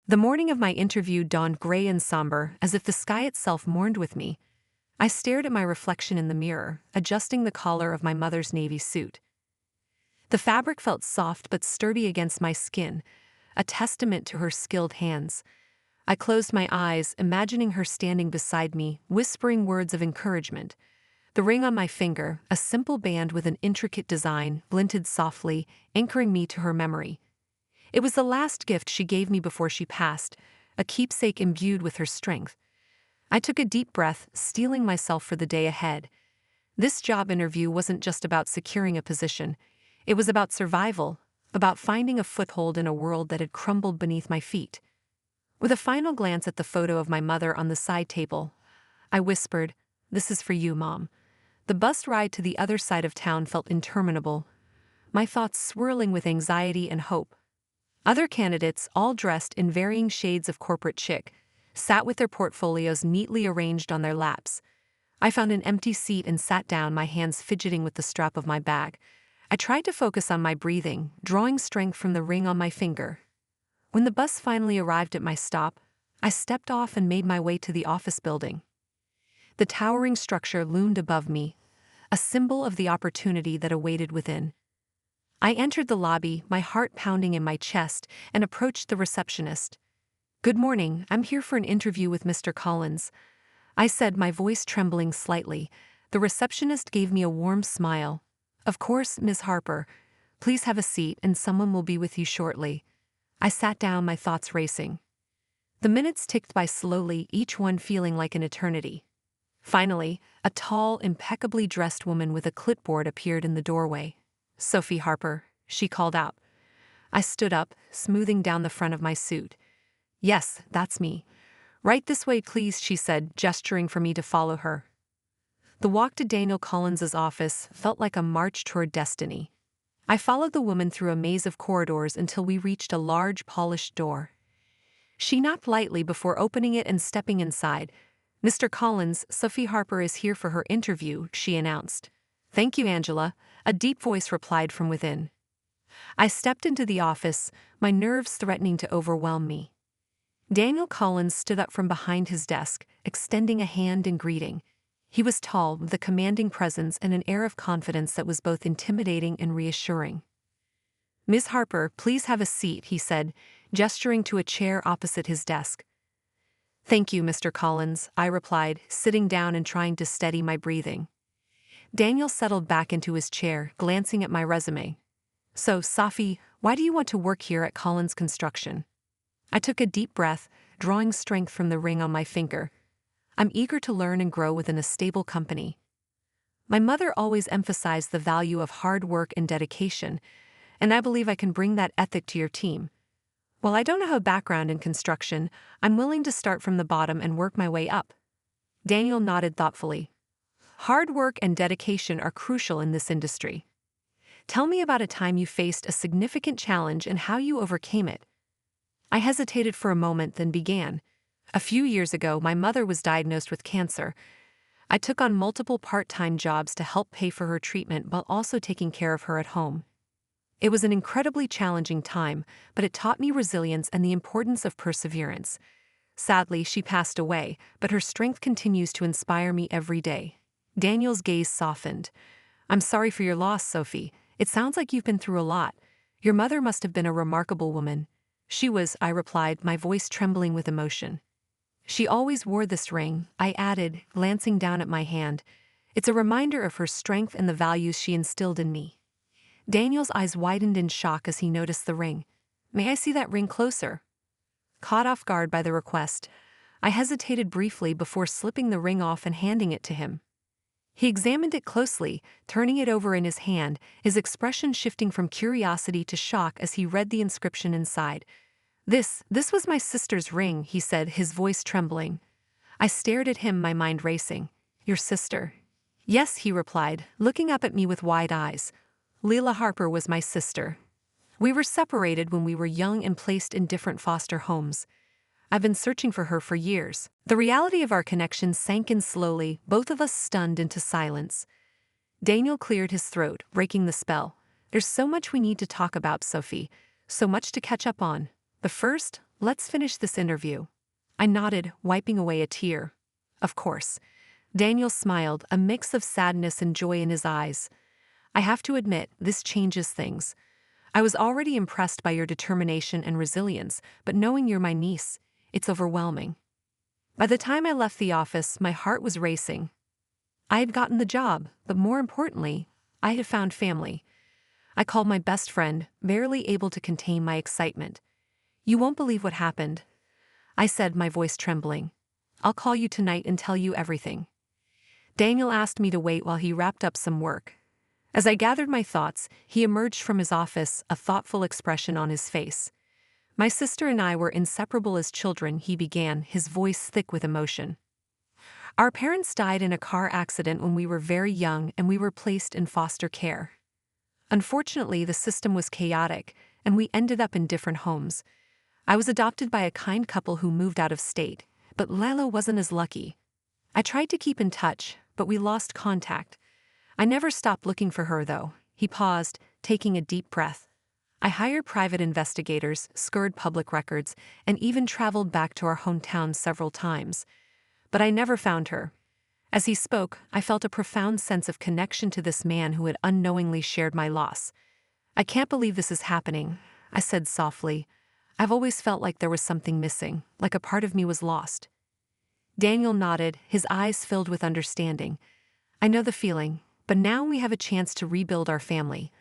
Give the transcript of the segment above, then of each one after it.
The morning of my interview dawned gray and somber, as if the sky itself mourned with me. I stared at my reflection in the mirror, adjusting the collar of my mother's navy suit. The fabric felt soft but sturdy against my skin, a testament to her skilled hands. I closed my eyes, imagining her standing beside me, whispering words of encouragement. The ring on my finger, a simple band with an intricate design, glinted softly, anchoring me to her memory. It was the last gift she gave me before she passed, a keepsake imbued with her strength. I took a deep breath, steeling myself for the day ahead. This job interview wasn't just about securing a position. It was about survival, about finding a foothold in a world that had crumbled beneath my feet. With a final glance at the photo of my mother on the side table, I whispered, "This is for you, Mom." The bus ride to the other side of town felt interminable, my thoughts swirling with anxiety and hope. Other candidates, all dressed in varying shades of corporate chic, sat with their portfolios neatly arranged on their laps. I found an empty seat and sat down, my hands fidgeting with the strap of my bag. I tried to focus on my breathing, drawing strength from the ring on my finger. When the bus finally arrived at my stop, I stepped off and made my way to the office building. The towering structure loomed above me, a symbol of the opportunity that awaited within. I entered the lobby, my heart pounding in my chest, and approached the receptionist. "Good morning, I'm here for an interview with Mr. Collins," I said, my voice trembling slightly. The receptionist gave me a warm smile. "Of course, Ms. Harper. Please have a seat and someone will be with you shortly." I sat down, my thoughts racing. The minutes ticked by slowly, each one feeling like an eternity. Finally, a tall, impeccably dressed woman with a clipboard appeared in the doorway. "Sophie Harper," she called out. I stood up, smoothing down the front of my suit. "Yes, that's me. Right this way, please," she said, gesturing for me to follow her. The walk to Daniel Collins's office felt like a march toward destiny. I followed the woman through a maze of corridors until we reached a large, polished door. She knocked lightly before opening it and stepping inside. "Mr. Collins, Sophie Harper is here for her interview," she announced. "Thank you, Angela," a deep voice replied from within. I stepped into the office, my nerves threatening to overwhelm me. Daniel Collins stood up from behind his desk, extending a hand in greeting. He was tall, with a commanding presence and an air of confidence that was both intimidating and reassuring. "Ms. Harper, please have a seat," he said, gesturing to a chair opposite his desk. "Thank you, Mr. Collins," I replied, sitting down and trying to steady my breathing. Daniel settled back into his chair, glancing at my resume. "So, Sophie, why do you want to work here at Collins Construction?" I took a deep breath, drawing strength from the ring on my finger. "I'm eager to learn and grow within a stable company. My mother always emphasized the value of hard work and dedication, and I believe I can bring that ethic to your team. While I don't have a background in construction, I'm willing to start from the bottom and work my way up." Daniel nodded thoughtfully. "Hard work and dedication are crucial in this industry. Tell me about a time you faced a significant challenge and how you overcame it." I hesitated for a moment, then began. "A few years ago, my mother was diagnosed with cancer. I took on multiple part-time jobs to help pay for her treatment while also taking care of her at home. It was an incredibly challenging time, but it taught me resilience and the importance of perseverance. Sadly, she passed away, but her strength continues to inspire me every day." Daniel's gaze softened. "I'm sorry for your loss, Sophie. It sounds like you've been through a lot. Your mother must have been a remarkable woman." "She was," I replied, my voice trembling with emotion. "She always wore this ring," I added, glancing down at my hand. "It's a reminder of her strength and the values she instilled in me." Daniel's eyes widened in shock as he noticed the ring. "May I see that ring closer?" Caught off guard by the request, I hesitated briefly before slipping the ring off and handing it to him. He examined it closely, turning it over in his hand, his expression shifting from curiosity to shock as he read the inscription inside. This was my sister's ring," he said, his voice trembling. I stared at him, my mind racing. "Your sister?" "Yes," he replied, looking up at me with wide eyes. "Leila Harper was my sister. We were separated when we were young and placed in different foster homes. I've been searching for her for years." The reality of our connection sank in slowly, both of us stunned into silence. Daniel cleared his throat, breaking the spell. "There's so much we need to talk about, Sophie. So much to catch up on. But first, let's finish this interview. I nodded, wiping away a tear. Of course. Daniel smiled, a mix of sadness and joy in his eyes. I have to admit, this changes things. I was already impressed by your determination and resilience, but knowing you're my niece, it's overwhelming. By the time I left the office, my heart was racing. I had gotten the job, but more importantly, I had found family. I called my best friend, barely able to contain my excitement. You won't believe what happened, I said, my voice trembling. I'll call you tonight and tell you everything. Daniel asked me to wait while he wrapped up some work. As I gathered my thoughts, he emerged from his office, a thoughtful expression on his face. My sister and I were inseparable as children, he began, his voice thick with emotion. Our parents died in a car accident when we were very young and we were placed in foster care. Unfortunately, the system was chaotic, and we ended up in different homes. I was adopted by a kind couple who moved out of state, but Lila wasn't as lucky. I tried to keep in touch, but we lost contact. I never stopped looking for her, though. He paused, taking a deep breath. I hired private investigators, scoured public records, and even traveled back to our hometown several times. But I never found her. As he spoke, I felt a profound sense of connection to this man who had unknowingly shared my loss. I can't believe this is happening, I said softly. I've always felt like there was something missing, like a part of me was lost. Daniel nodded, his eyes filled with understanding. I know the feeling, but now we have a chance to rebuild our family.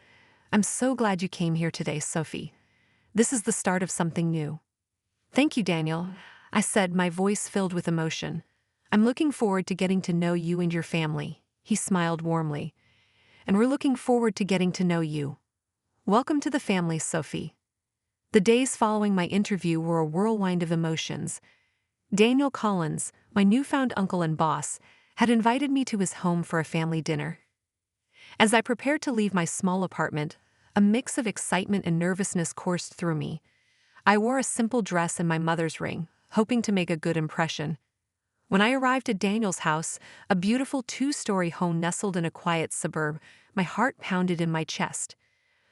I'm so glad you came here today, Sophie. This is the start of something new. Thank you, Daniel, I said, my voice filled with emotion. I'm looking forward to getting to know you and your family. He smiled warmly. And we're looking forward to getting to know you. Welcome to the family, Sophie. The days following my interview were a whirlwind of emotions. Daniel Collins, my newfound uncle and boss, had invited me to his home for a family dinner. As I prepared to leave my small apartment, a mix of excitement and nervousness coursed through me. I wore a simple dress and my mother's ring, hoping to make a good impression. When I arrived at Daniel's house, a beautiful 2-story home nestled in a quiet suburb, my heart pounded in my chest.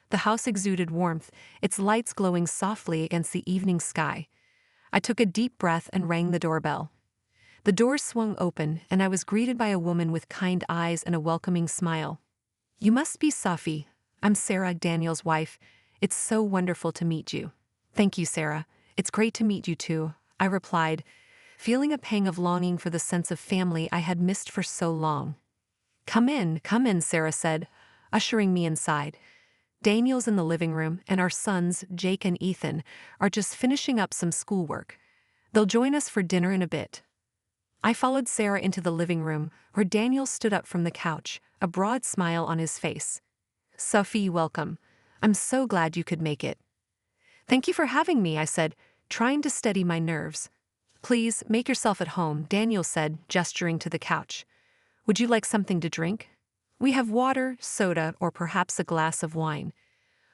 The house exuded warmth, its lights glowing softly against the evening sky. I took a deep breath and rang the doorbell. The door swung open, and I was greeted by a woman with kind eyes and a welcoming smile. You must be Sophie. I'm Sarah, Daniel's wife. It's so wonderful to meet you. Thank you, Sarah. It's great to meet you too, I replied, feeling a pang of longing for the sense of family I had missed for so long. Come in, Sarah said, ushering me inside. Daniel's in the living room, and our sons, Jake and Ethan, are just finishing up some schoolwork. They'll join us for dinner in a bit. I followed Sarah into the living room, where Daniel stood up from the couch, a broad smile on his face. Sophie, welcome. I'm so glad you could make it. Thank you for having me, I said, trying to steady my nerves. Please, make yourself at home, Daniel said, gesturing to the couch. Would you like something to drink? We have water, soda, or perhaps a glass of wine.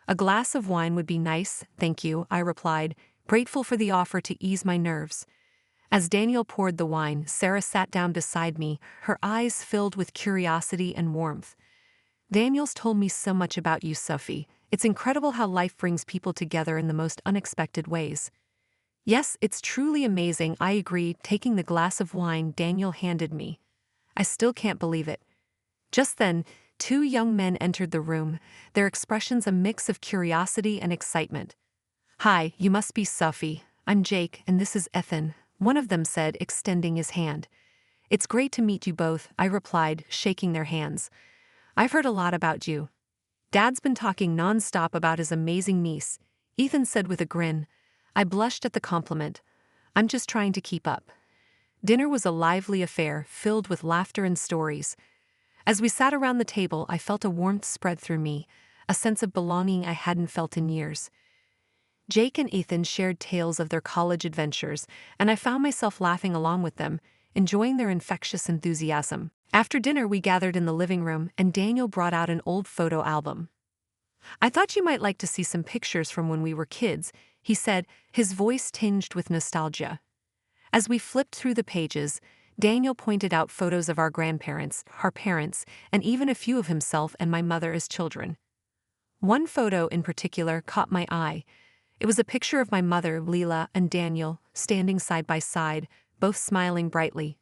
A glass of wine would be nice, thank you, I replied, grateful for the offer to ease my nerves. As Daniel poured the wine, Sarah sat down beside me, her eyes filled with curiosity and warmth. Daniel's told me so much about you, Sophie. It's incredible how life brings people together in the most unexpected ways. Yes, it's truly amazing, I agreed, taking the glass of wine Daniel handed me. I still can't believe it. Just then, 2 young men entered the room, their expressions a mix of curiosity and excitement. Hi, you must be Sophie. I'm Jake, and this is Ethan, one of them said, extending his hand. It's great to meet you both, I replied, shaking their hands. I've heard a lot about you. Dad's been talking non-stop about his amazing niece, Ethan said with a grin. I blushed at the compliment. I'm just trying to keep up. Dinner was a lively affair, filled with laughter and stories. As we sat around the table, I felt a warmth spread through me, a sense of belonging I hadn't felt in years. Jake and Ethan shared tales of their college adventures, and I found myself laughing along with them, enjoying their infectious enthusiasm. After dinner, we gathered in the living room, and Daniel brought out an old photo album. I thought you might like to see some pictures from when we were kids, he said, his voice tinged with nostalgia. As we flipped through the pages, Daniel pointed out photos of our grandparents, our parents, and even a few of himself and my mother as children. One photo in particular caught my eye. It was a picture of my mother, Leela, and Daniel, standing side by side, both smiling brightly.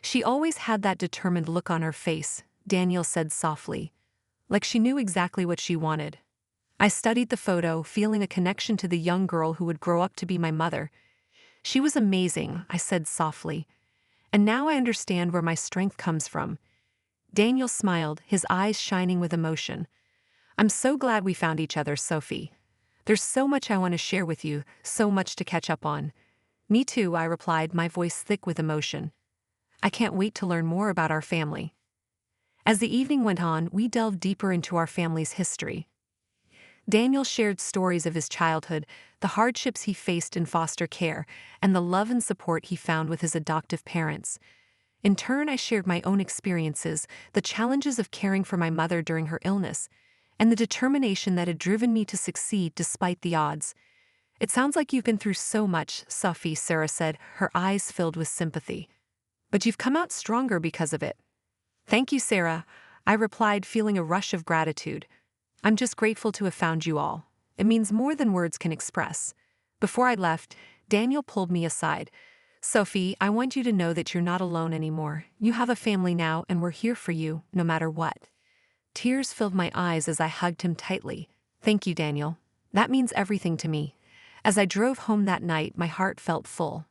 She always had that determined look on her face, Daniel said softly, like she knew exactly what she wanted. I studied the photo, feeling a connection to the young girl who would grow up to be my mother. She was amazing, I said softly. And now I understand where my strength comes from. Daniel smiled, his eyes shining with emotion. I'm so glad we found each other, Sophie. There's so much I want to share with you, so much to catch up on. Me too, I replied, my voice thick with emotion. I can't wait to learn more about our family. As the evening went on, we delved deeper into our family's history. Daniel shared stories of his childhood, the hardships he faced in foster care, and the love and support he found with his adoptive parents. In turn, I shared my own experiences, the challenges of caring for my mother during her illness, and the determination that had driven me to succeed despite the odds. It sounds like you've been through so much, Sophie, Sarah said, her eyes filled with sympathy. But you've come out stronger because of it. Thank you, Sarah, I replied, feeling a rush of gratitude. I'm just grateful to have found you all. It means more than words can express. Before I left, Daniel pulled me aside. Sophie, I want you to know that you're not alone anymore. You have a family now, and we're here for you, no matter what. Tears filled my eyes as I hugged him tightly. Thank you, Daniel. That means everything to me. As I drove home that night, my heart felt full.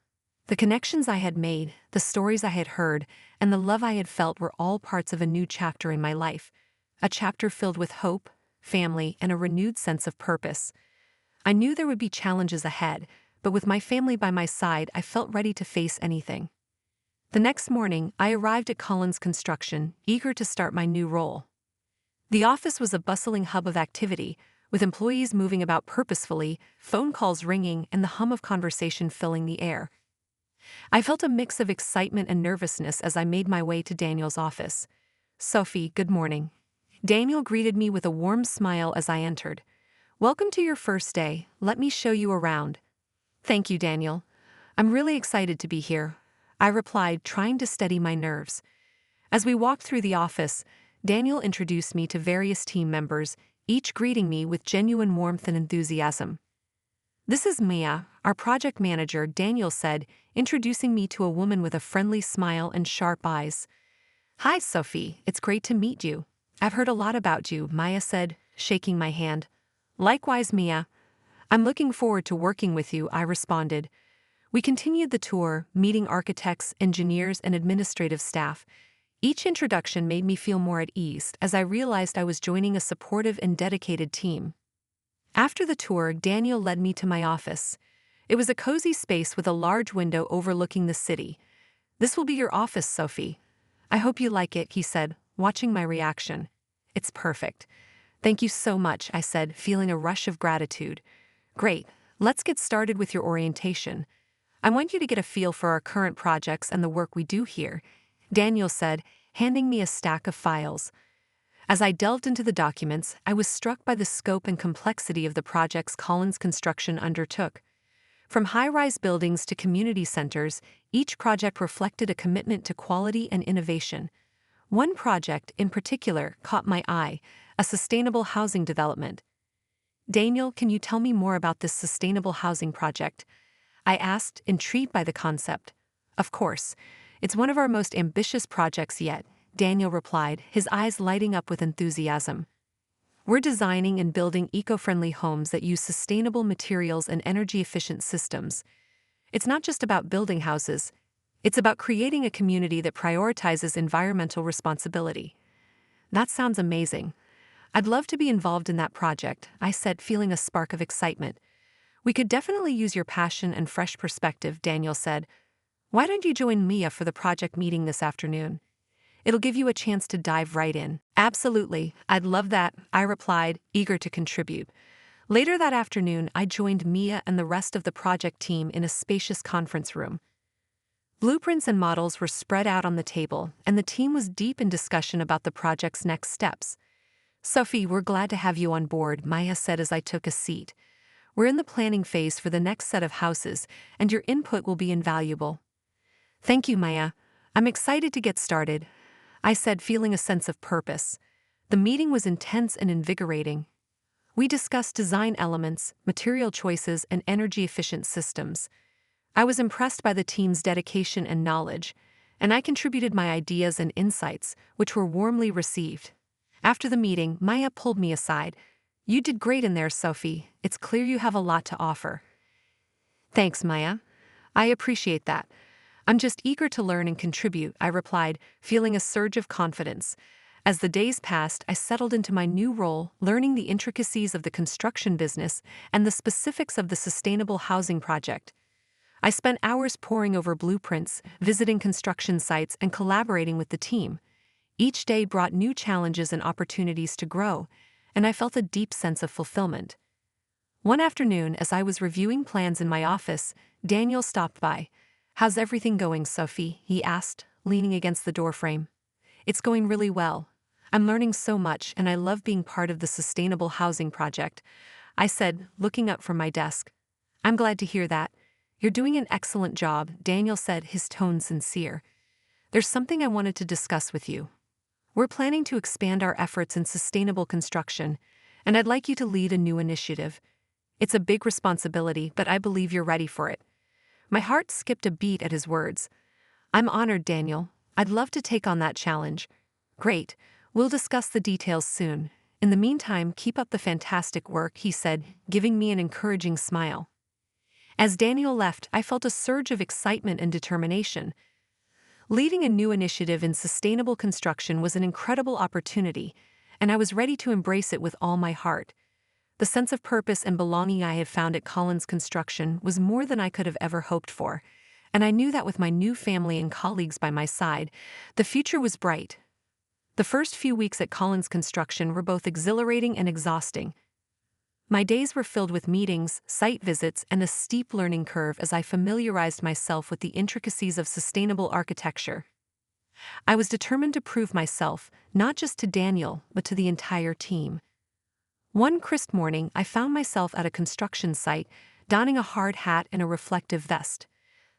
The connections I had made, the stories I had heard, and the love I had felt were all parts of a new chapter in my life. A chapter filled with hope, family, and a renewed sense of purpose. I knew there would be challenges ahead, but with my family by my side, I felt ready to face anything. The next morning, I arrived at Collins Construction, eager to start my new role. The office was a bustling hub of activity, with employees moving about purposefully, phone calls ringing, and the hum of conversation filling the air. I felt a mix of excitement and nervousness as I made my way to Daniel's office. Sophie, good morning. Daniel greeted me with a warm smile as I entered. Welcome to your first day. Let me show you around. Thank you, Daniel. I'm really excited to be here, I replied, trying to steady my nerves. As we walked through the office, Daniel introduced me to various team members, each greeting me with genuine warmth and enthusiasm. This is Mia, our project manager, Daniel said, introducing me to a woman with a friendly smile and sharp eyes. Hi, Sophie. It's great to meet you. I've heard a lot about you, Maya said, shaking my hand. Likewise, Mia. I'm looking forward to working with you, I responded. We continued the tour, meeting architects, engineers, and administrative staff. Each introduction made me feel more at ease as I realized I was joining a supportive and dedicated team. After the tour, Daniel led me to my office. It was a cozy space with a large window overlooking the city. This will be your office, Sophie. I hope you like it, he said, watching my reaction. It's perfect. Thank you so much, I said, feeling a rush of gratitude. Great, let's get started with your orientation. I want you to get a feel for our current projects and the work we do here, Daniel said, handing me a stack of files. As I delved into the documents, I was struck by the scope and complexity of the projects Collins Construction undertook. From high-rise buildings to community centers, each project reflected a commitment to quality and innovation. One project, in particular, caught my eye, a sustainable housing development. Daniel, can you tell me more about this sustainable housing project? I asked, intrigued by the concept. Of course. It's one of our most ambitious projects yet, Daniel replied, his eyes lighting up with enthusiasm. We're designing and building eco-friendly homes that use sustainable materials and energy-efficient systems. It's not just about building houses. It's about creating a community that prioritizes environmental responsibility. That sounds amazing. I'd love to be involved in that project, I said, feeling a spark of excitement. We could definitely use your passion and fresh perspective, Daniel said. Why don't you join Mia for the project meeting this afternoon? It'll give you a chance to dive right in. Absolutely, I'd love that, I replied, eager to contribute. Later that afternoon, I joined Mia and the rest of the project team in a spacious conference room. Blueprints and models were spread out on the table, and the team was deep in discussion about the project's next steps. Sophie, we're glad to have you on board, Maya said as I took a seat. We're in the planning phase for the next set of houses, and your input will be invaluable. Thank you, Maya. I'm excited to get started, I said, feeling a sense of purpose. The meeting was intense and invigorating. We discussed design elements, material choices, and energy-efficient systems. I was impressed by the team's dedication and knowledge, and I contributed my ideas and insights, which were warmly received. After the meeting, Maya pulled me aside. "You did great in there, Sophie. It's clear you have a lot to offer." "Thanks, Maya. I appreciate that. I'm just eager to learn and contribute," I replied, feeling a surge of confidence. As the days passed, I settled into my new role, learning the intricacies of the construction business and the specifics of the sustainable housing project. I spent hours poring over blueprints, visiting construction sites, and collaborating with the team. Each day brought new challenges and opportunities to grow, and I felt a deep sense of fulfillment. One afternoon, as I was reviewing plans in my office, Daniel stopped by. "How's everything going, Sophie?" he asked, leaning against the doorframe. "It's going really well. I'm learning so much, and I love being part of the sustainable housing project," I said, looking up from my desk. "I'm glad to hear that. You're doing an excellent job," Daniel said, his tone sincere. "There's something I wanted to discuss with you. We're planning to expand our efforts in sustainable construction, and I'd like you to lead a new initiative. It's a big responsibility, but I believe you're ready for it." My heart skipped a beat at his words. "I'm honored, Daniel. I'd love to take on that challenge." "Great. We'll discuss the details soon. In the meantime, keep up the fantastic work," he said, giving me an encouraging smile. As Daniel left, I felt a surge of excitement and determination. Leading a new initiative in sustainable construction was an incredible opportunity, and I was ready to embrace it with all my heart. The sense of purpose and belonging I had found at Collins Construction was more than I could have ever hoped for, and I knew that with my new family and colleagues by my side, the future was bright. The first few weeks at Collins Construction were both exhilarating and exhausting. My days were filled with meetings, site visits, and a steep learning curve as I familiarized myself with the intricacies of sustainable architecture. I was determined to prove myself, not just to Daniel, but to the entire team. One crisp morning, I found myself at a construction site, donning a hard hat and a reflective vest.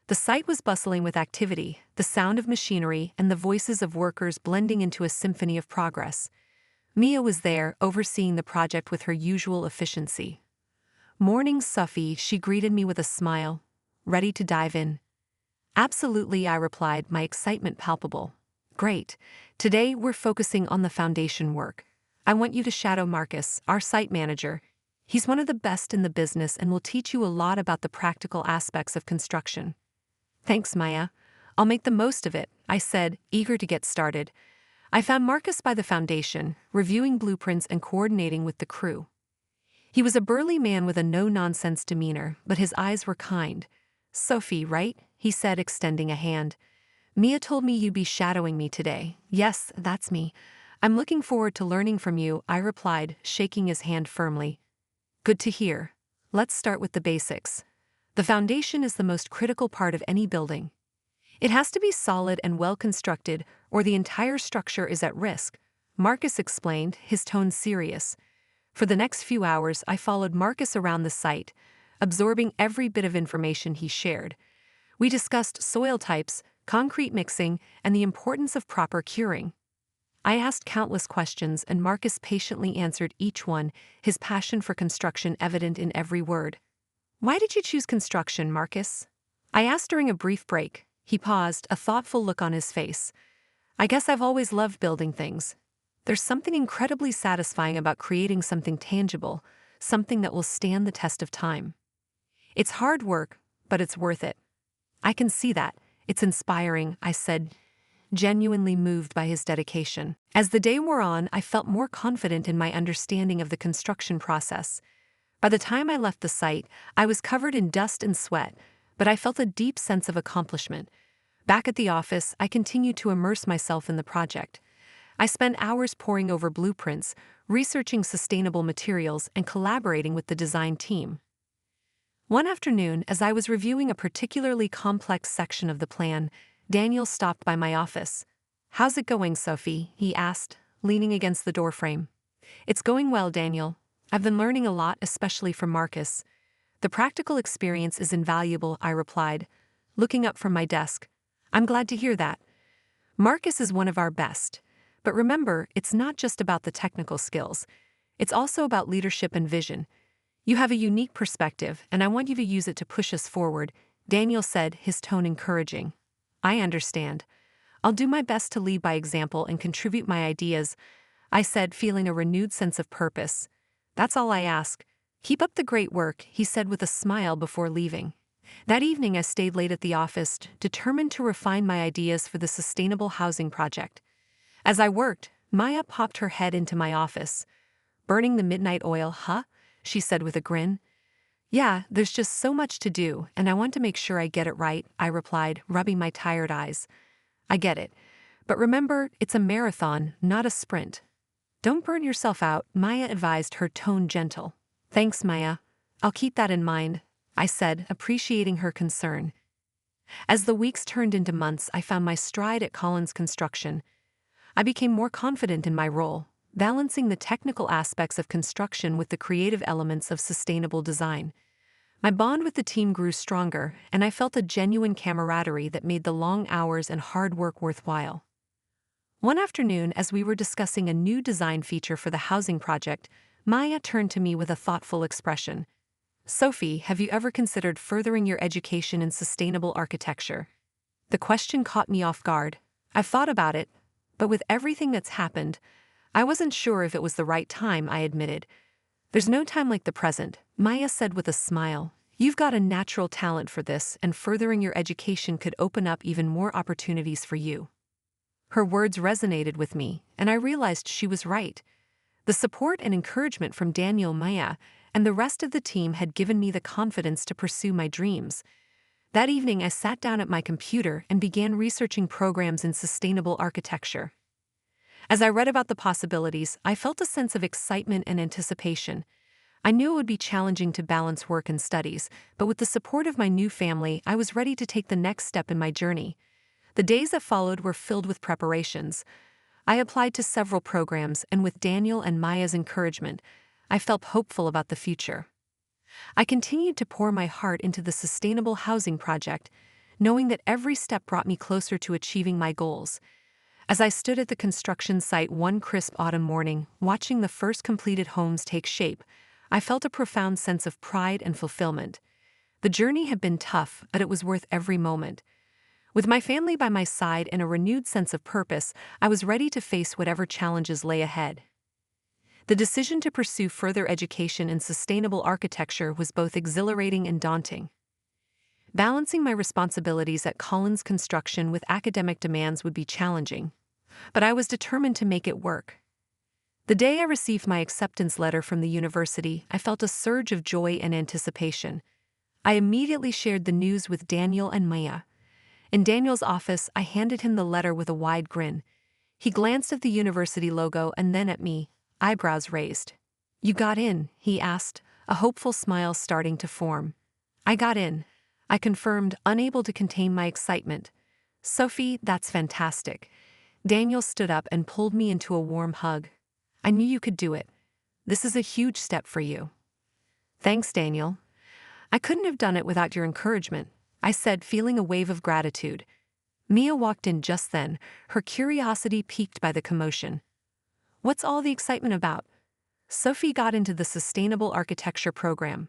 The site was bustling with activity, the sound of machinery and the voices of workers blending into a symphony of progress. Mia was there, overseeing the project with her usual efficiency. "Morning, Sophie," she greeted me with a smile. "Ready to dive in?" "Absolutely," I replied, my excitement palpable. "Great. Today we're focusing on the foundation work. I want you to shadow Marcus, our site manager. He's one of the best in the business and will teach you a lot about the practical aspects of construction." "Thanks, Maya. I'll make the most of it," I said, eager to get started. I found Marcus by the foundation, reviewing blueprints and coordinating with the crew. He was a burly man with a no-nonsense demeanor, but his eyes were kind. "Sophie, right?" he said, extending a hand. "Mia told me you'd be shadowing me today." "Yes, that's me. I'm looking forward to learning from you," I replied, shaking his hand firmly. "Good to hear. Let's start with the basics. The foundation is the most critical part of any building. It has to be solid and well-constructed, or the entire structure is at risk," Marcus explained, his tone serious. For the next few hours, I followed Marcus around the site, absorbing every bit of information he shared. We discussed soil types, concrete mixing, and the importance of proper curing. I asked countless questions, and Marcus patiently answered each one, his passion for construction evident in every word. "Why did you choose construction, Marcus?" I asked during a brief break. He paused, a thoughtful look on his face. "I guess I've always loved building things. There's something incredibly satisfying about creating something tangible, something that will stand the test of time. It's hard work, but it's worth it." "I can see that. It's inspiring," I said, genuinely moved by his dedication. As the day wore on, I felt more confident in my understanding of the construction process. By the time I left the site, I was covered in dust and sweat, but I felt a deep sense of accomplishment. Back at the office, I continued to immerse myself in the project. I spent hours poring over blueprints, researching sustainable materials, and collaborating with the design team. One afternoon, as I was reviewing a particularly complex section of the plan, Daniel stopped by my office. "How's it going, Sophie?" he asked, leaning against the doorframe. "It's going well, Daniel. I've been learning a lot, especially from Marcus." "The practical experience is invaluable," I replied, looking up from my desk. "I'm glad to hear that. Marcus is one of our best. But remember, it's not just about the technical skills. It's also about leadership and vision. You have a unique perspective, and I want you to use it to push us forward, Daniel said, his tone encouraging. I understand. I'll do my best to lead by example and contribute my ideas, I said, feeling a renewed sense of purpose. That's all I ask. Keep up the great work, he said with a smile before leaving. That evening I stayed late at the office, determined to refine my ideas for the sustainable housing project. As I worked, Maya popped her head into my office. Burning the midnight oil, huh? She said with a grin. Yeah, there's just so much to do, and I want to make sure I get it right, I replied, rubbing my tired eyes. I get it. But remember, it's a marathon, not a sprint. Don't burn yourself out, Maya advised, her tone gentle. Thanks, Maya. I'll keep that in mind, I said, appreciating her concern. As the weeks turned into months, I found my stride at Collins Construction. I became more confident in my role, balancing the technical aspects of construction with the creative elements of sustainable design. My bond with the team grew stronger, and I felt a genuine camaraderie that made the long hours and hard work worthwhile. One afternoon, as we were discussing a new design feature for the housing project, Maya turned to me with a thoughtful expression. Sophie, have you ever considered furthering your education in sustainable architecture? The question caught me off guard. I've thought about it, but with everything that's happened, I wasn't sure if it was the right time, I admitted. There's no time like the present, Maya said with a smile. You've got a natural talent for this, and furthering your education could open up even more opportunities for you. Her words resonated with me, and I realized she was right. The support and encouragement from Daniel, Maya, and the rest of the team had given me the confidence to pursue my dreams. That evening I sat down at my computer and began researching programs in sustainable architecture. As I read about the possibilities, I felt a sense of excitement and anticipation. I knew it would be challenging to balance work and studies, but with the support of my new family, I was ready to take the next step in my journey. The days that followed were filled with preparations. I applied to several programs, and with Daniel and Maya's encouragement, I felt hopeful about the future. I continued to pour my heart into the sustainable housing project, knowing that every step brought me closer to achieving my goals. As I stood at the construction site one crisp autumn morning, watching the first completed homes take shape, I felt a profound sense of pride and fulfillment. The journey had been tough, but it was worth every moment. With my family by my side and a renewed sense of purpose, I was ready to face whatever challenges lay ahead. The decision to pursue further education in sustainable architecture was both exhilarating and daunting. Balancing my responsibilities at Collins Construction with academic demands would be challenging, but I was determined to make it work. The day I received my acceptance letter from the university, I felt a surge of joy and anticipation. I immediately shared the news with Daniel and Maya. In Daniel's office, I handed him the letter with a wide grin. He glanced at the university logo and then at me, eyebrows raised. You got in, he asked, a hopeful smile starting to form. I got in, I confirmed, unable to contain my excitement. Sophie, that's fantastic. Daniel stood up and pulled me into a warm hug. I knew you could do it. This is a huge step for you. Thanks, Daniel. I couldn't have done it without your encouragement, I said, feeling a wave of gratitude. Mia walked in just then, her curiosity piqued by the commotion. What's all the excitement about? Sophie got into the sustainable architecture program.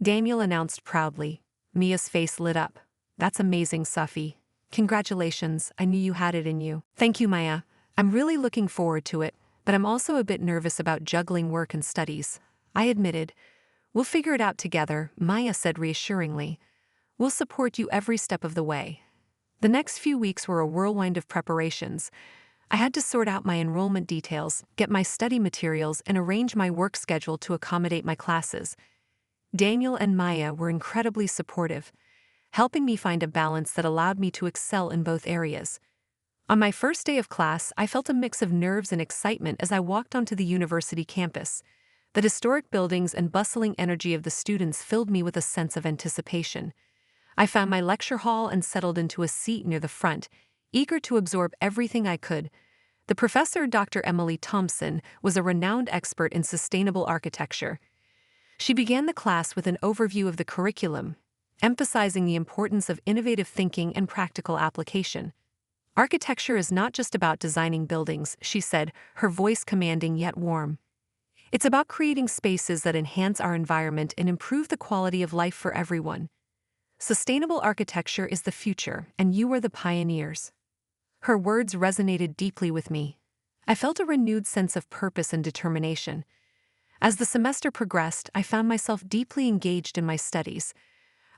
Daniel announced proudly. Mia's face lit up. That's amazing, Sophie. Congratulations, I knew you had it in you. Thank you, Maya. I'm really looking forward to it, but I'm also a bit nervous about juggling work and studies, I admitted. We'll figure it out together, Maya said reassuringly. We'll support you every step of the way. The next few weeks were a whirlwind of preparations. I had to sort out my enrollment details, get my study materials, and arrange my work schedule to accommodate my classes. Daniel and Maya were incredibly supportive, helping me find a balance that allowed me to excel in both areas. On my first day of class, I felt a mix of nerves and excitement as I walked onto the university campus. The historic buildings and bustling energy of the students filled me with a sense of anticipation. I found my lecture hall and settled into a seat near the front, eager to absorb everything I could. The professor, Dr. Emily Thompson, was a renowned expert in sustainable architecture. She began the class with an overview of the curriculum, emphasizing the importance of innovative thinking and practical application. Architecture is not just about designing buildings, she said, her voice commanding yet warm. It's about creating spaces that enhance our environment and improve the quality of life for everyone. Sustainable architecture is the future, and you are the pioneers. Her words resonated deeply with me. I felt a renewed sense of purpose and determination. As the semester progressed, I found myself deeply engaged in my studies.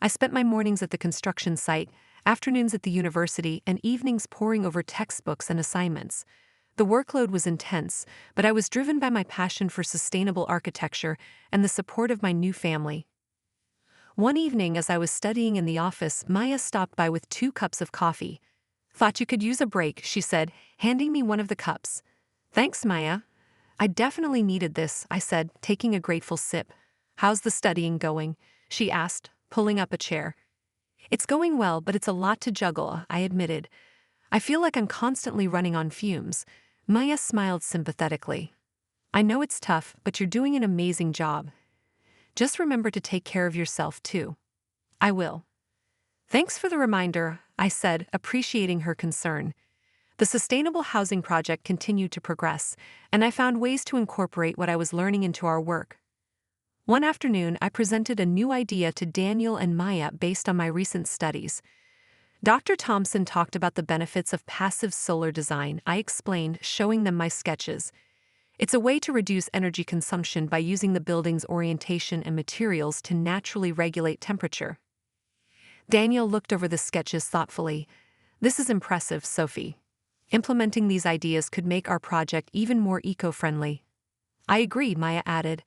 I spent my mornings at the construction site, afternoons at the university, and evenings poring over textbooks and assignments. The workload was intense, but I was driven by my passion for sustainable architecture and the support of my new family. One evening, as I was studying in the office, Maya stopped by with 2 cups of coffee. "Thought you could use a break," she said, handing me one of the cups. "Thanks, Maya." "I definitely needed this," I said, taking a grateful sip. "How's the studying going?" she asked, pulling up a chair. "It's going well, but it's a lot to juggle," I admitted. "I feel like I'm constantly running on fumes." Maya smiled sympathetically. "I know it's tough, but you're doing an amazing job. Just remember to take care of yourself, too." "I will." "Thanks for the reminder," I said, appreciating her concern. The sustainable housing project continued to progress, and I found ways to incorporate what I was learning into our work. One afternoon, I presented a new idea to Daniel and Maya based on my recent studies. Dr. Thompson talked about the benefits of passive solar design. I explained, showing them my sketches. It's a way to reduce energy consumption by using the building's orientation and materials to naturally regulate temperature. Daniel looked over the sketches thoughtfully. "This is impressive, Sophie. Implementing these ideas could make our project even more eco-friendly." "I agree," Maya added.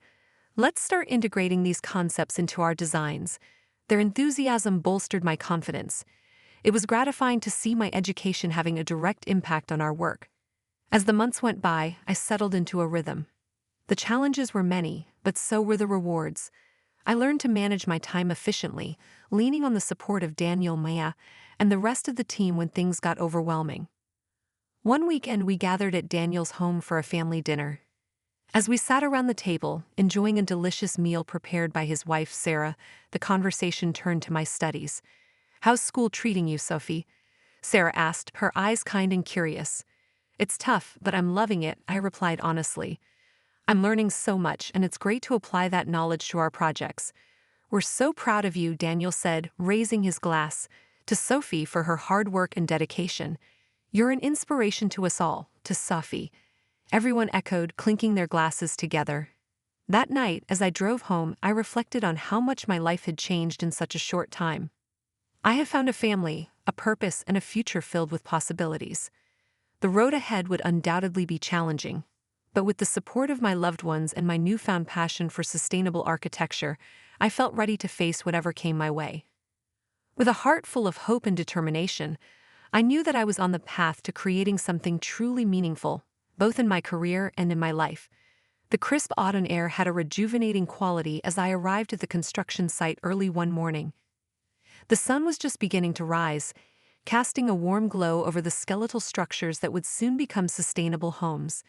"Let's start integrating these concepts into our designs." Their enthusiasm bolstered my confidence. It was gratifying to see my education having a direct impact on our work. As the months went by, I settled into a rhythm. The challenges were many, but so were the rewards. I learned to manage my time efficiently, leaning on the support of Daniel, Maya, and the rest of the team when things got overwhelming. One weekend, we gathered at Daniel's home for a family dinner. As we sat around the table, enjoying a delicious meal prepared by his wife, Sarah, the conversation turned to my studies. "How's school treating you, Sophie?" Sarah asked, her eyes kind and curious. "It's tough, but I'm loving it," I replied honestly. "I'm learning so much, and it's great to apply that knowledge to our projects." "We're so proud of you," Daniel said, raising his glass, to Sophie for her hard work and dedication. "You're an inspiration to us all," to Sophie. Everyone echoed, clinking their glasses together. That night, as I drove home, I reflected on how much my life had changed in such a short time. I have found a family, a purpose, and a future filled with possibilities. The road ahead would undoubtedly be challenging, but with the support of my loved ones and my newfound passion for sustainable architecture, I felt ready to face whatever came my way. With a heart full of hope and determination, I knew that I was on the path to creating something truly meaningful, both in my career and in my life. The crisp autumn air had a rejuvenating quality as I arrived at the construction site early one morning. The sun was just beginning to rise, casting a warm glow over the skeletal structures that would soon become sustainable homes.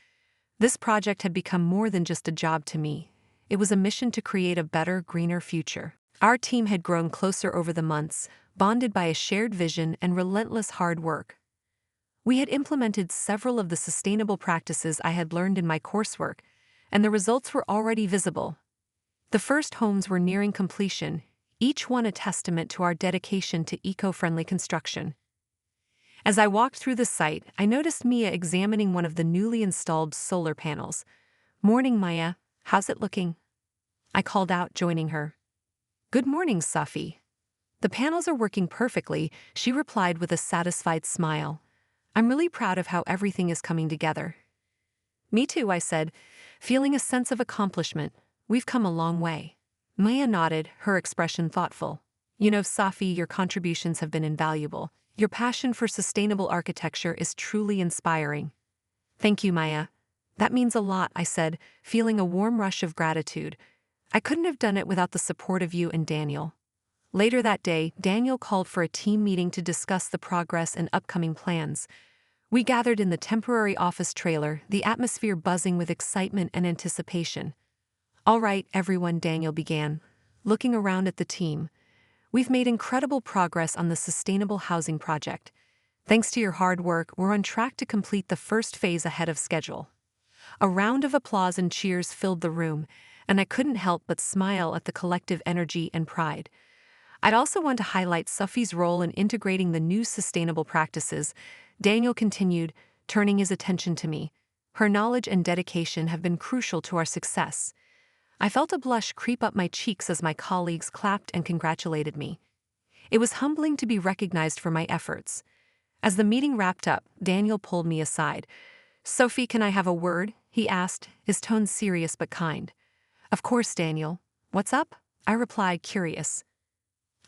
This project had become more than just a job to me. It was a mission to create a better, greener future. Our team had grown closer over the months, bonded by a shared vision and relentless hard work. We had implemented several of the sustainable practices I had learned in my coursework, and the results were already visible. The first homes were nearing completion, each one a testament to our dedication to eco-friendly construction. As I walked through the site, I noticed Mia examining one of the newly installed solar panels. "Morning, Maya. How's it looking?" I called out, joining her. "Good morning, Sophie." "The panels are working perfectly," she replied with a satisfied smile. "I'm really proud of how everything is coming together." "Me too," I said, feeling a sense of accomplishment. "We've come a long way." Maya nodded, her expression thoughtful. "You know, Sophie, your contributions have been invaluable. Your passion for sustainable architecture is truly inspiring." "Thank you, Maya. That means a lot," I said, feeling a warm rush of gratitude. "I couldn't have done it without the support of you and Daniel." Later that day, Daniel called for a team meeting to discuss the progress and upcoming plans. We gathered in the temporary office trailer, the atmosphere buzzing with excitement and anticipation. "All right, everyone," Daniel began, looking around at the team. "We've made incredible progress on the sustainable housing project. Thanks to your hard work, we're on track to complete the first phase ahead of schedule. A round of applause and cheers filled the room, and I couldn't help but smile at the collective energy and pride. I'd also want to highlight Sophie's role in integrating the new sustainable practices. Daniel continued, turning his attention to me. Her knowledge and dedication have been crucial to our success. I felt a blush creep up my cheeks as my colleagues clapped and congratulated me. It was humbling to be recognized for my efforts. As the meeting wrapped up, Daniel pulled me aside. "Sophie, can I have a word?" he asked, his tone serious but kind. "Of course, Daniel. What's up?" I replied, curious.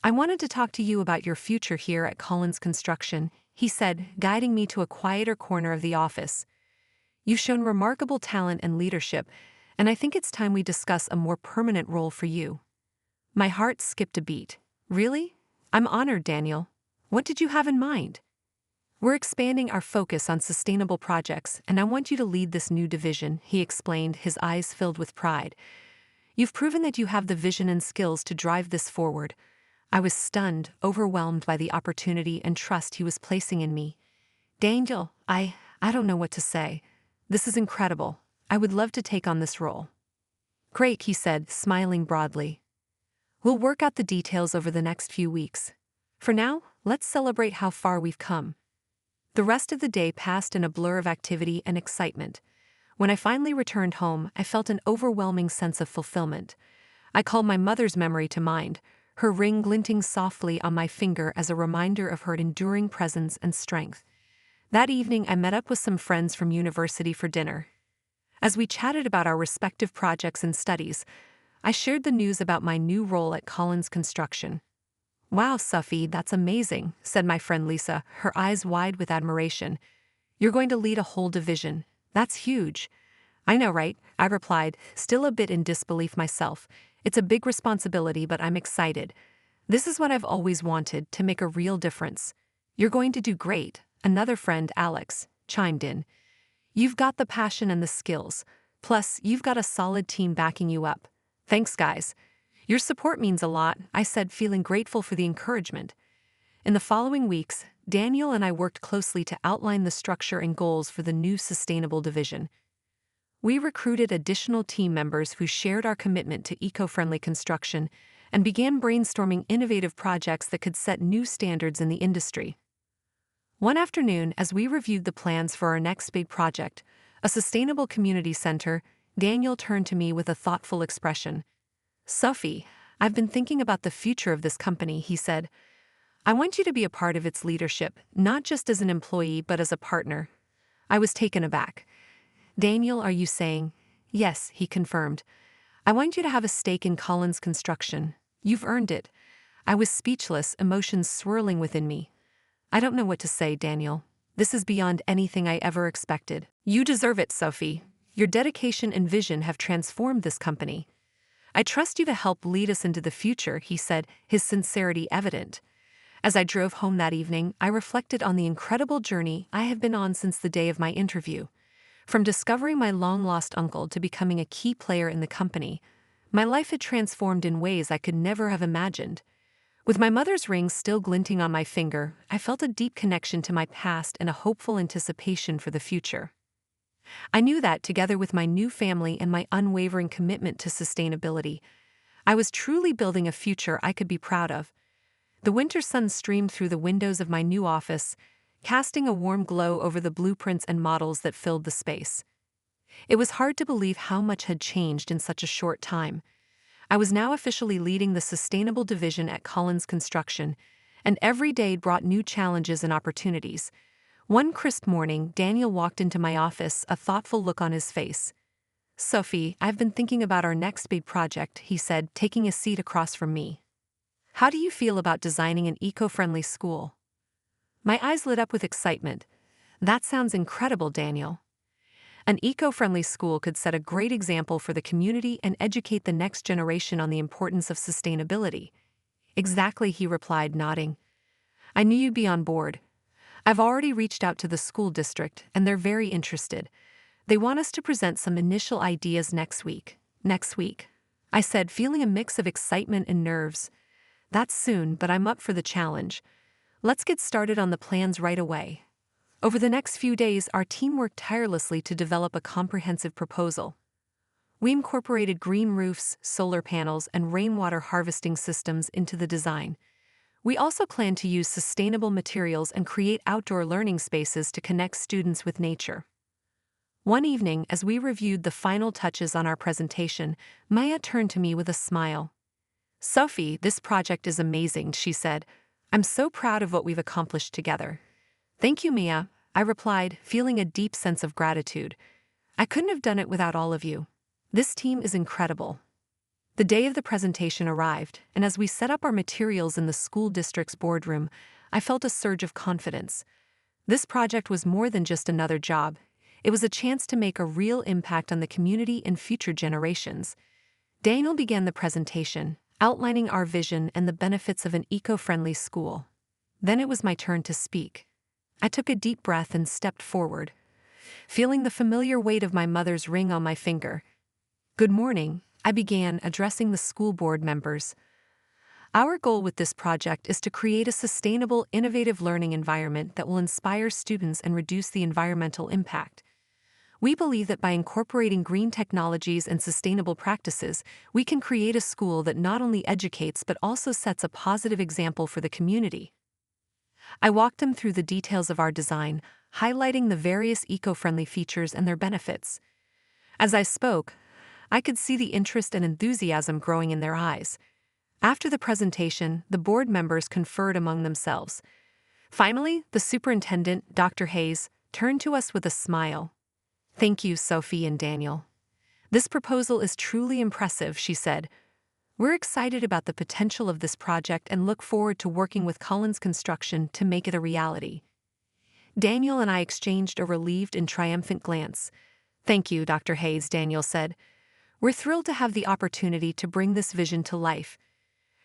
"I wanted to talk to you about your future here at Collins Construction," he said, guiding me to a quieter corner of the office. "You've shown remarkable talent and leadership, and I think it's time we discuss a more permanent role for you." My heart skipped a beat. "Really? I'm honored, Daniel. What did you have in mind?" "We're expanding our focus on sustainable projects, and I want you to lead this new division," he explained, his eyes filled with pride. "You've proven that you have the vision and skills to drive this forward." I was stunned, overwhelmed by the opportunity and trust he was placing in me. "Daniel, I don't know what to say. This is incredible. I would love to take on this role." "Great," he said, smiling broadly. "We'll work out the details over the next few weeks. For now, let's celebrate how far we've come." The rest of the day passed in a blur of activity and excitement. When I finally returned home, I felt an overwhelming sense of fulfillment. I called my mother's memory to mind, her ring glinting softly on my finger as a reminder of her enduring presence and strength. That evening, I met up with some friends from university for dinner. As we chatted about our respective projects and studies, I shared the news about my new role at Collins Construction. "Wow, Sophie, that's amazing," said my friend Lisa, her eyes wide with admiration. "You're going to lead a whole division. That's huge." "I know, right?" I replied, still a bit in disbelief myself. "It's a big responsibility, but I'm excited. This is what I've always wanted, to make a real difference." "You're going to do great," another friend, Alex, chimed in. "You've got the passion and the skills. Plus, you've got a solid team backing you up." "Thanks, guys. Your support means a lot," I said, feeling grateful for the encouragement. In the following weeks, Daniel and I worked closely to outline the structure and goals for the new sustainable division. We recruited additional team members who shared our commitment to eco-friendly construction and began brainstorming innovative projects that could set new standards in the industry. One afternoon, as we reviewed the plans for our next big project, a sustainable community center, Daniel turned to me with a thoughtful expression. "Sophie, I've been thinking about the future of this company," he said. "I want you to be a part of its leadership, not just as an employee but as a partner." I was taken aback. "Daniel, are you saying—" "Yes," he confirmed. "I want you to have a stake in Collins Construction. You've earned it." I was speechless, emotions swirling within me. "I don't know what to say, Daniel. This is beyond anything I ever expected." "You deserve it, Sophie. Your dedication and vision have transformed this company. I trust you to help lead us into the future," he said, his sincerity evident. As I drove home that evening, I reflected on the incredible journey I have been on since the day of my interview. From discovering my long-lost uncle to becoming a key player in the company, my life had transformed in ways I could never have imagined. With my mother's ring still glinting on my finger, I felt a deep connection to my past and a hopeful anticipation for the future. I knew that, together with my new family and my unwavering commitment to sustainability, I was truly building a future I could be proud of. The winter sun streamed through the windows of my new office, casting a warm glow over the blueprints and models that filled the space. It was hard to believe how much had changed in such a short time. I was now officially leading the sustainable division at Collins Construction, and every day brought new challenges and opportunities. One crisp morning, Daniel walked into my office, a thoughtful look on his face. "Sophie, I've been thinking about our next big project," he said, taking a seat across from me. "How do you feel about designing an eco-friendly school?" My eyes lit up with excitement. "That sounds incredible, Daniel. An eco-friendly school could set a great example for the community and educate the next generation on the importance of sustainability." "Exactly," he replied, nodding. "I knew you'd be on board. I've already reached out to the school district, and they're very interested. They want us to present some initial ideas next week." "Next week," I said, feeling a mix of excitement and nerves. "That's soon, but I'm up for the challenge. Let's get started on the plans right away." Over the next few days, our team worked tirelessly to develop a comprehensive proposal. We incorporated green roofs, solar panels, and rainwater harvesting systems into the design. We also plan to use sustainable materials and create outdoor learning spaces to connect students with nature. One evening, as we reviewed the final touches on our presentation, Maya turned to me with a smile. "Sophie, this project is amazing," she said. "I'm so proud of what we've accomplished together." "Thank you, Mia," I replied, feeling a deep sense of gratitude. "I couldn't have done it without all of you. This team is incredible." The day of the presentation arrived, and as we set up our materials in the school district's boardroom, I felt a surge of confidence. This project was more than just another job. It was a chance to make a real impact on the community and future generations. Daniel began the presentation, outlining our vision and the benefits of an eco-friendly school. Then it was my turn to speak. I took a deep breath and stepped forward, feeling the familiar weight of my mother's ring on my finger. "Good morning," I began, addressing the school board members. "Our goal with this project is to create a sustainable, innovative learning environment that will inspire students and reduce the environmental impact. We believe that by incorporating green technologies and sustainable practices, we can create a school that not only educates but also sets a positive example for the community." I walked them through the details of our design, highlighting the various eco-friendly features and their benefits. As I spoke, I could see the interest and enthusiasm growing in their eyes. After the presentation, the board members conferred among themselves. Finally, the superintendent, Dr. Hayes, turned to us with a smile. "Thank you, Sophie and Daniel. This proposal is truly impressive," she said. "We're excited about the potential of this project and look forward to working with Collins Construction to make it a reality." Daniel and I exchanged a relieved and triumphant glance. "Thank you, Dr. Hayes," Daniel said. "We're thrilled to have the opportunity to bring this vision to life."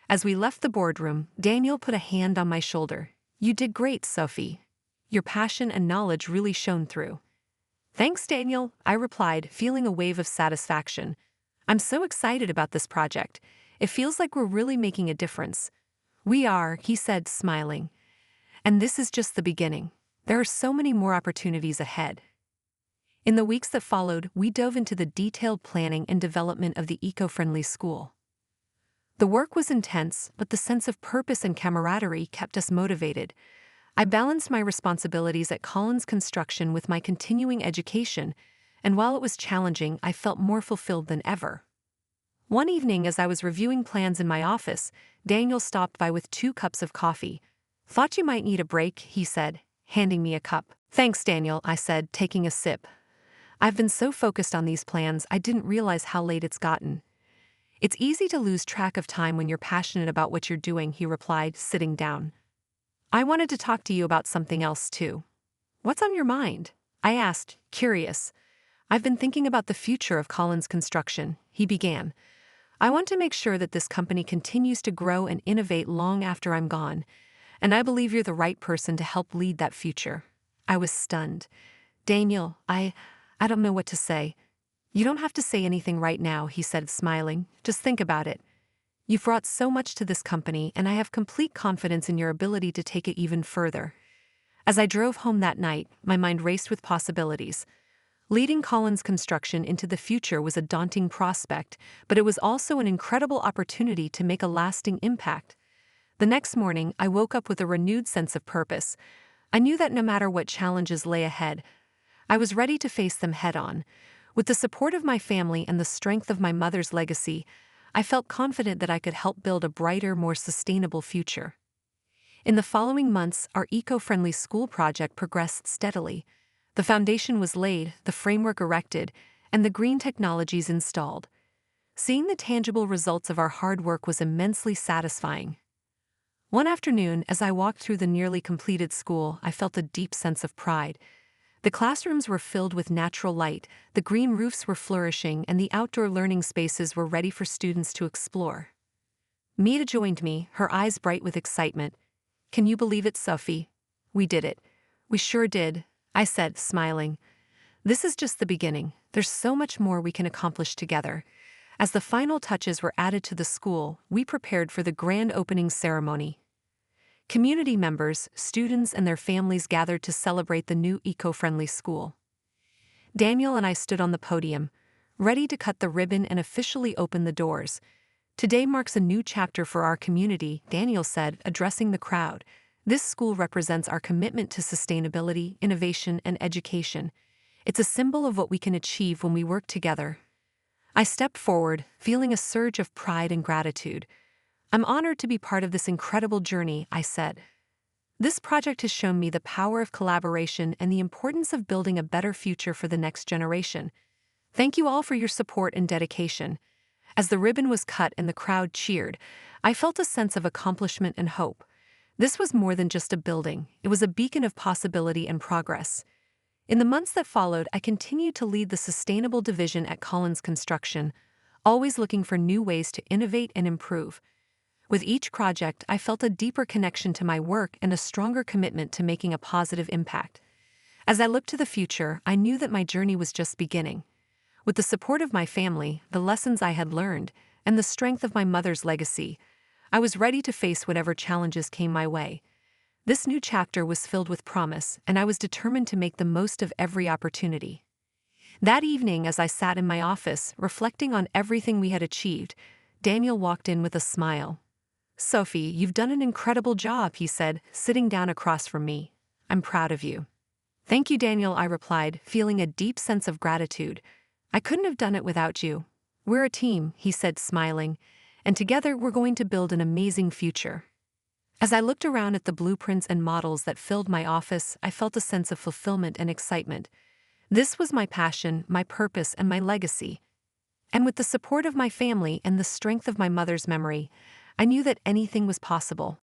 As we left the boardroom, Daniel put a hand on my shoulder. "You did great, Sophie. Your passion and knowledge really shone through." "Thanks, Daniel," I replied, feeling a wave of satisfaction. "I'm so excited about this project. It feels like we're really making a difference." "We are," he said, smiling. "And this is just the beginning. There are so many more opportunities ahead." In the weeks that followed, we dove into the detailed planning and development of the eco-friendly school. The work was intense, but the sense of purpose and camaraderie kept us motivated. I balanced my responsibilities at Collins Construction with my continuing education, and while it was challenging, I felt more fulfilled than ever. One evening, as I was reviewing plans in my office, Daniel stopped by with 2 cups of coffee. "Thought you might need a break," he said, handing me a cup. "Thanks, Daniel," I said, taking a sip. "I've been so focused on these plans, I didn't realize how late it's gotten." "It's easy to lose track of time when you're passionate about what you're doing," he replied, sitting down. "I wanted to talk to you about something else, too." "What's on your mind?" I asked, curious. "I've been thinking about the future of Collins Construction," he began. "I want to make sure that this company continues to grow and innovate long after I'm gone, and I believe you're the right person to help lead that future." I was stunned. "Daniel, I don't know what to say." "You don't have to say anything right now," he said, smiling. "Just think about it. You've brought so much to this company, and I have complete confidence in your ability to take it even further." As I drove home that night, my mind raced with possibilities. Leading Collins Construction into the future was a daunting prospect, but it was also an incredible opportunity to make a lasting impact. The next morning, I woke up with a renewed sense of purpose. I knew that no matter what challenges lay ahead, I was ready to face them head-on. With the support of my family and the strength of my mother's legacy, I felt confident that I could help build a brighter, more sustainable future. In the following months, our eco-friendly school project progressed steadily. The foundation was laid, the framework erected, and the green technologies installed. Seeing the tangible results of our hard work was immensely satisfying. One afternoon, as I walked through the nearly completed school, I felt a deep sense of pride. The classrooms were filled with natural light, the green roofs were flourishing, and the outdoor learning spaces were ready for students to explore. Mita joined me, her eyes bright with excitement. "Can you believe it, Sophie? We did it." "We sure did," I said, smiling. "This is just the beginning. There's so much more we can accomplish together." As the final touches were added to the school, we prepared for the grand opening ceremony. Community members, students, and their families gathered to celebrate the new eco-friendly school. Daniel and I stood on the podium, ready to cut the ribbon and officially open the doors. "Today marks a new chapter for our community," Daniel said, addressing the crowd. "This school represents our commitment to sustainability, innovation, and education. It's a symbol of what we can achieve when we work together." I stepped forward, feeling a surge of pride and gratitude. "I'm honored to be part of this incredible journey," I said. "This project has shown me the power of collaboration and the importance of building a better future for the next generation. Thank you all for your support and dedication." As the ribbon was cut and the crowd cheered, I felt a sense of accomplishment and hope. This was more than just a building, it was a beacon of possibility and progress. In the months that followed, I continued to lead the sustainable division at Collins Construction, always looking for new ways to innovate and improve. With each project, I felt a deeper connection to my work and a stronger commitment to making a positive impact. As I looked to the future, I knew that my journey was just beginning. With the support of my family, the lessons I had learned, and the strength of my mother's legacy, I was ready to face whatever challenges came my way. This new chapter was filled with promise, and I was determined to make the most of every opportunity. That evening, as I sat in my office, reflecting on everything we had achieved, Daniel walked in with a smile. "Sophie, you've done an incredible job," he said, sitting down across from me. "I'm proud of you." "Thank you, Daniel," I replied, feeling a deep sense of gratitude. "I couldn't have done it without you." "We're a team," he said, smiling, "and together we're going to build an amazing future." As I looked around at the blueprints and models that filled my office, I felt a sense of fulfillment and excitement. This was my passion, my purpose, and my legacy. And with the support of my family and the strength of my mother's memory, I knew that anything was possible.